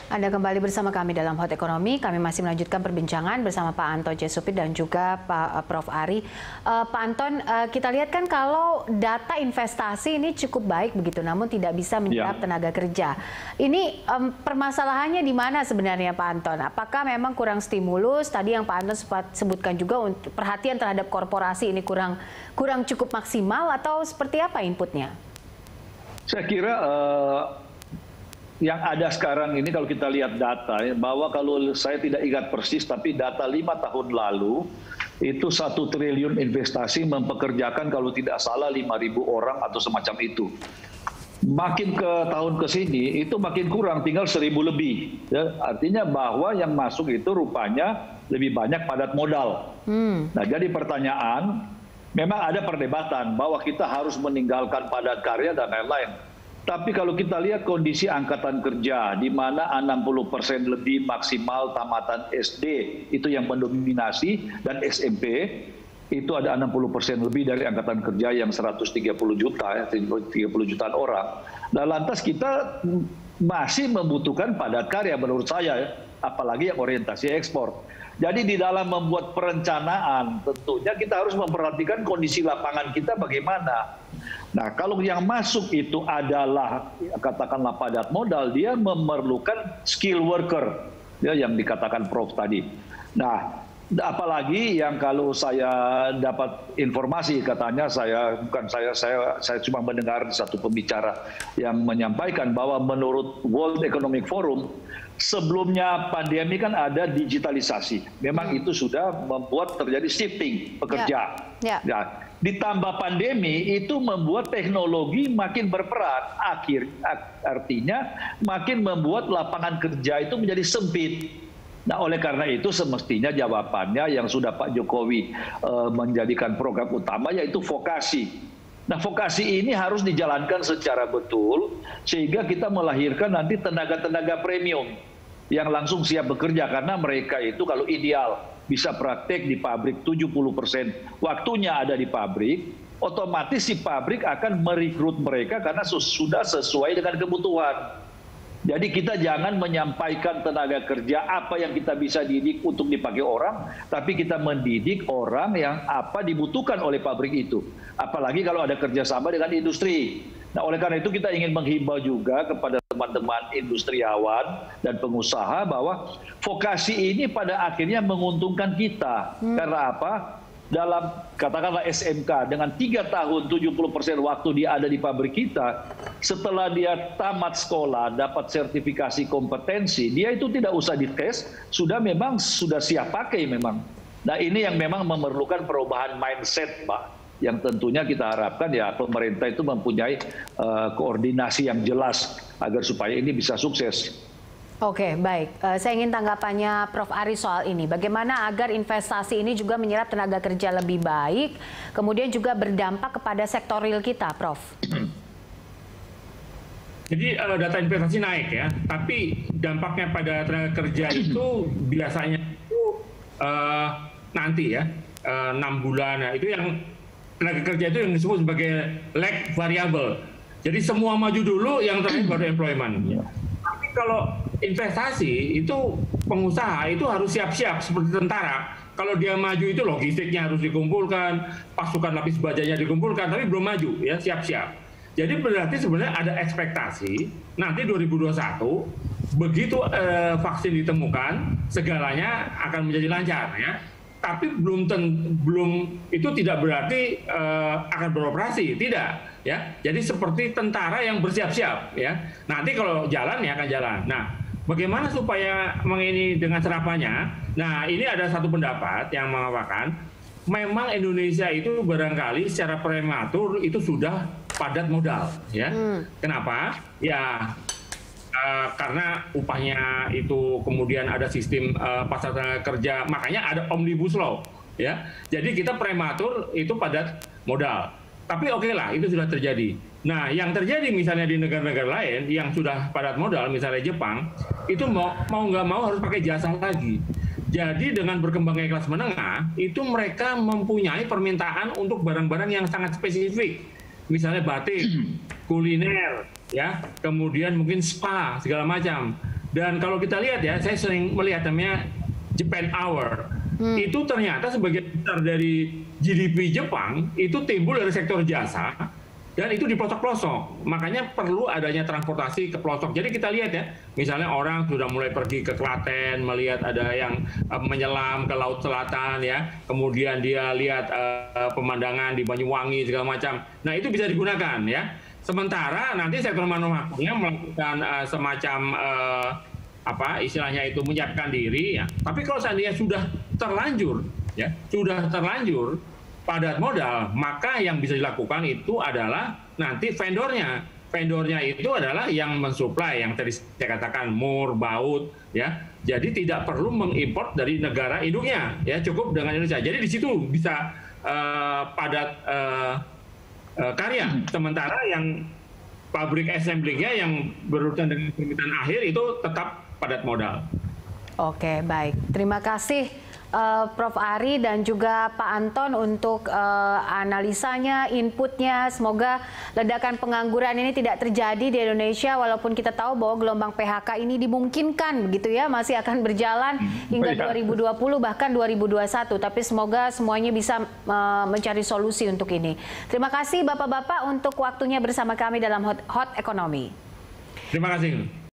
Anda kembali bersama kami dalam Hot Ekonomi. Kami masih melanjutkan perbincangan bersama Pak Anton C. Supit dan juga Pak Prof. Ari. Pak Anton, kita lihat kan kalau data investasi ini cukup baik begitu, namun tidak bisa menyerap tenaga kerja. Ini permasalahannya di mana sebenarnya Pak Anton? Apakah memang kurang stimulus? Tadi yang Pak Anton sempat sebutkan juga untuk perhatian terhadap korporasi ini kurang cukup maksimal atau seperti apa inputnya? Saya kira yang ada sekarang ini kalau kita lihat data, bahwa kalau saya tidak ingat persis, tapi data 5 tahun lalu, itu 1 triliun investasi mempekerjakan kalau tidak salah 5.000 orang atau semacam itu. Makin ke tahun ke sini, itu makin kurang, tinggal 1.000 lebih. Ya, artinya bahwa yang masuk itu rupanya lebih banyak padat modal. Nah, jadi pertanyaan, memang ada perdebatan bahwa kita harus meninggalkan padat karya dan lain-lain. Tapi kalau kita lihat kondisi angkatan kerja, di mana 60% lebih maksimal tamatan SD, itu yang mendominasi, dan SMP, itu ada 60% lebih dari angkatan kerja yang 130 juta, 30 jutaan orang. Nah, lantas kita masih membutuhkan padat karya menurut saya, apalagi yang orientasi ekspor. Jadi di dalam membuat perencanaan, tentunya kita harus memperhatikan kondisi lapangan kita bagaimana. Nah, kalau yang masuk itu adalah katakanlah padat modal, dia memerlukan skill worker, ya, yang dikatakan Prof tadi. Nah, apalagi yang kalau saya dapat informasi, katanya saya cuma mendengar satu pembicara yang menyampaikan bahwa menurut World Economic Forum, sebelumnya pandemi kan ada digitalisasi. Memang itu sudah membuat terjadi shifting pekerja. Nah, ditambah pandemi itu membuat teknologi makin berperan. Artinya makin membuat lapangan kerja itu menjadi sempit. Nah, oleh karena itu semestinya jawabannya yang sudah Pak Jokowi menjadikan program utama, yaitu vokasi. Nah, vokasi ini harus dijalankan secara betul sehingga kita melahirkan nanti tenaga-tenaga premium yang langsung siap bekerja, karena mereka itu kalau ideal bisa praktek di pabrik 70% waktunya ada di pabrik, otomatis si pabrik akan merekrut mereka karena sudah sesuai dengan kebutuhan. Jadi kita jangan menyampaikan tenaga kerja apa yang kita bisa didik untuk dipakai orang, tapi kita mendidik orang yang apa dibutuhkan oleh pabrik itu. Apalagi kalau ada kerjasama dengan industri. Nah, oleh karena itu kita ingin menghimbau juga kepada teman-teman industriawan dan pengusaha bahwa vokasi ini pada akhirnya menguntungkan kita. Karena apa? Dalam katakanlah SMK dengan 3 tahun 70% waktu dia ada di pabrik kita, setelah dia tamat sekolah dapat sertifikasi kompetensi, dia itu tidak usah dites, sudah siap pakai memang. Nah, ini yang memang memerlukan perubahan mindset, Pak, yang tentunya kita harapkan ya pemerintah itu mempunyai koordinasi yang jelas agar supaya ini bisa sukses. Oke, baik. Saya ingin tanggapannya Prof. Ari soal ini. Bagaimana agar investasi ini juga menyerap tenaga kerja lebih baik, kemudian juga berdampak kepada sektor real kita, Prof. Jadi data investasi naik ya, tapi dampaknya pada tenaga kerja itu biasanya itu nanti ya, 6 bulan. Nah, itu yang tenaga kerja itu yang disebut sebagai lag variable. Jadi semua maju dulu, yang terakhir baru employment. Tapi kalau investasi itu pengusaha itu harus siap-siap seperti tentara. Kalau dia maju itu logistiknya harus dikumpulkan, pasukan lapis bajanya dikumpulkan, tapi belum maju ya, siap-siap. Jadi berarti sebenarnya ada ekspektasi nanti 2021 begitu vaksin ditemukan segalanya akan menjadi lancar ya. Tapi belum itu tidak berarti akan beroperasi, tidak ya. Jadi seperti tentara yang bersiap-siap ya. Nanti kalau jalan ya akan jalan. Nah, bagaimana supaya ini dengan serapannya? Nah, ini ada satu pendapat yang mengatakan memang Indonesia itu barangkali secara prematur itu sudah padat modal ya. Kenapa? Ya karena upahnya itu kemudian ada sistem pasar tenaga kerja, makanya ada omnibus law ya. Jadi kita prematur itu padat modal. Tapi oke lah, itu sudah terjadi. Nah, yang terjadi misalnya di negara-negara lain yang sudah padat modal, misalnya Jepang, itu mau nggak mau harus pakai jasa lagi. Jadi dengan berkembangnya kelas menengah, itu mereka mempunyai permintaan untuk barang-barang yang sangat spesifik. Misalnya batik, kuliner, ya, kemudian mungkin spa segala macam. Dan kalau kita lihat ya, saya sering melihat namanya Japan Hour. Itu ternyata sebagian besar dari GDP Jepang itu timbul dari sektor jasa, dan itu di pelosok-pelosok. Makanya perlu adanya transportasi ke pelosok. Jadi kita lihat ya, misalnya orang sudah mulai pergi ke Klaten, melihat ada yang menyelam ke Laut Selatan ya, kemudian dia lihat pemandangan di Banyuwangi segala macam. Nah itu bisa digunakan ya. Sementara nanti sektor manufakturnya melakukan semacam apa istilahnya itu menyiapkan diri ya. Tapi kalau seandainya sudah terlanjur ya, sudah terlanjur padat modal, maka yang bisa dilakukan itu adalah nanti vendornya. Vendornya itu adalah yang mensuplai, yang tadi saya katakan mur, baut ya. Jadi tidak perlu mengimpor dari negara induknya ya, cukup dengan Indonesia. Jadi di situ bisa padat karya. Sementara yang pabrik assemblingnya yang berurusan dengan permintaan akhir itu tetap padat modal. Oke, baik. Terima kasih Prof. Ari dan juga Pak Anton untuk analisanya, inputnya. Semoga ledakan pengangguran ini tidak terjadi di Indonesia, walaupun kita tahu bahwa gelombang PHK ini dimungkinkan begitu ya, masih akan berjalan hingga 2020 bahkan 2021. Tapi semoga semuanya bisa mencari solusi untuk ini. Terima kasih Bapak-Bapak untuk waktunya bersama kami dalam Hot Economy. Terima kasih.